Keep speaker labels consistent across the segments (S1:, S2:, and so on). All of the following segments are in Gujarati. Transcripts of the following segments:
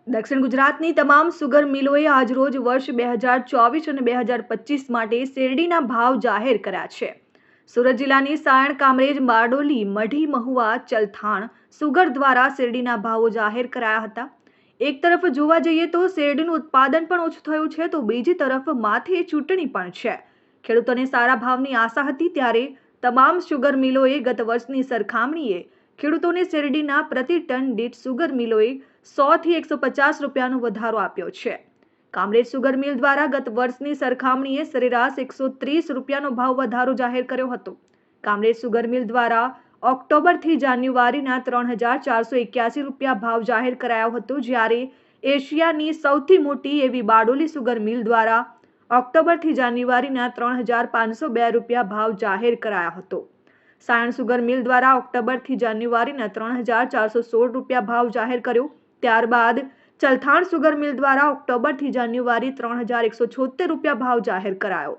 S1: દક્ષિણ ગુજરાતની તમામ સુગર મિલોએ આજરોજ વર્ષ 2024 અને 2025 માટે શેરડીના ભાવ જાહેર કર્યા છે। સુરત જિલ્લાની સાયણ, કામરેજ, બારડોલી, મઢી, મહુવા, ચલથાણ સુગર દ્વારા શેરડીના ભાવો જાહેર કરાયા હતા। એક તરફ જોવા જઈએ તો શેરડીનું ઉત્પાદન પણ ઓછું થયું છે, તો બીજી તરફ માથે ચૂંટણી પણ છે। ખેડૂતોને સારા ભાવની આશા હતી, ત્યારે તમામ સુગર મિલોએ ગત વર્ષની સરખામણીએ ખેડૂતોને શેરડીના પ્રતિ ટન દીઠ સુગર મિલોએ 100 થી 150 રૂપિયાનો વધારો આપ્યો છે। કામરેજ સુગર મિલ દ્વારા ગત વર્ષની સરખામણીએ સરેરાશ 130 રૂપિયાનો ભાવ વધારો જાહેર કર્યો હતો। કામરેજ સુગર મિલ દ્વારા ઓક્ટોબરથી જાન્યુઆરીના 3481 રૂપિયા ભાવ જાહેર કરાયો હતો, જ્યારે એશિયાની સૌથી મોટી એવી બારડોલી સુગર મિલ દ્વારા ઓક્ટોબરથી જાન્યુઆરીના 3502 રૂપિયા ભાવ જાહેર કરાયો હતો। સાયણ સુગર મિલ દ્વારા ઓક્ટોબરથી જાન્યુઆરીના 3416 રૂપિયા ભાવ જાહેર કર્યો। ત્યારબાદ ચલથાણ સુગર મિલ દ્વારા ઓક્ટોબરથી જાન્યુઆરી 3176 રૂપિયા ભાવ જાહેર કરાયો।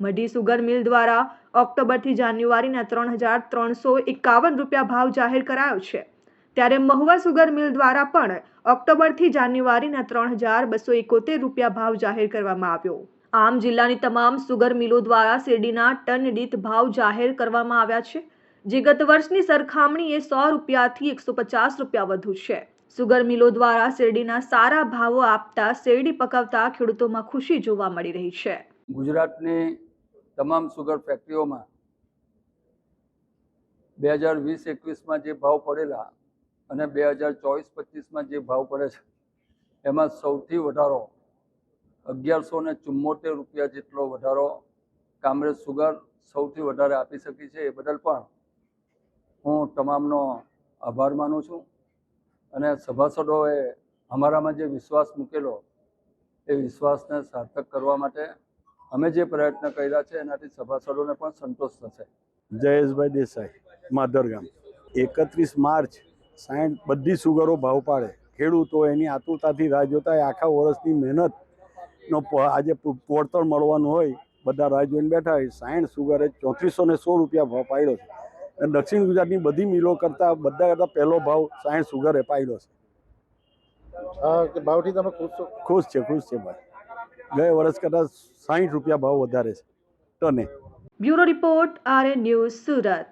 S1: મઢી સુગર મિલ દ્વારા ઓક્ટોબરથી જાન્યુઆરીના 3351 રૂપિયા ભાવ જાહેર કરાયો છે, ત્યારે મહુવા સુગર મિલ દ્વારા પણ ઓક્ટોબરથી જાન્યુઆરીના 3271 રૂપિયા ભાવ જાહેર કરવામાં આવ્યો। આમ જિલ્લાની તમામ સુગર મિલો દ્વારા શેરડીના ટન દીઠ ભાવ જાહેર કરવામાં આવ્યા છે, જે ગત વર્ષની સરખામણીએ 100 રૂપિયાથી 150 રૂપિયા વધુ છે। સુગર મિલો દ્વારા શેરડીના સારા ભાવો આપતા શેરડી પકવતા ખેડૂતોમાં ખુશી જોવા મળી રહી છે।
S2: ગુજરાતની તમામ સુગર ફેક્ટરીઓમાં 2020-21માં જે ભાવ પડેલા અને 2024-25માં જે ભાવ પડે છે, એમાં સૌથી વધારો 1174 રૂપિયા જેટલો વધારો કામરેજ સુગર સૌથી વધારે આપી શકી છે। એ બદલ પણ હું તમામનો આભાર માનું છું, અને સભાસદોએ અમારામાં જે વિશ્વાસ મૂકેલો એ વિશ્વાસને સાર્થક કરવા માટે અમે જે પ્રયત્ન કર્યા છે, એનાથી સભાસદોને પણ સંતોષ થશે।
S3: જયેશભાઈ દેસાઈ, માધરગામ। 31 માર્ચ સાયણ બધી સુગરો ભાવ પાડે, ખેડૂતો એની આતુરતાથી રાહ જોતા આખા વર્ષની મહેનતનો આજે વળતર મળવાનું હોય, બધા રાહ જોઈને બેઠા હોય। સાયણ સુગરે 3416 રૂપિયા ભાવ પાડ્યો છે, અને દક્ષિણ ગુજરાતની બધી મિલો કરતાં બધા કરતાં પહેલો ભાવ સાયણ સુગરે પાડ્યો છે।
S4: ભાવથી તમે ખુશ છો?
S3: ખુશ છે ભાઈ। ગયા વર્ષ કરતાં 60 રૂપિયા ભાવ વધારે છે ટને।
S1: Bureau report, RN news, Surat.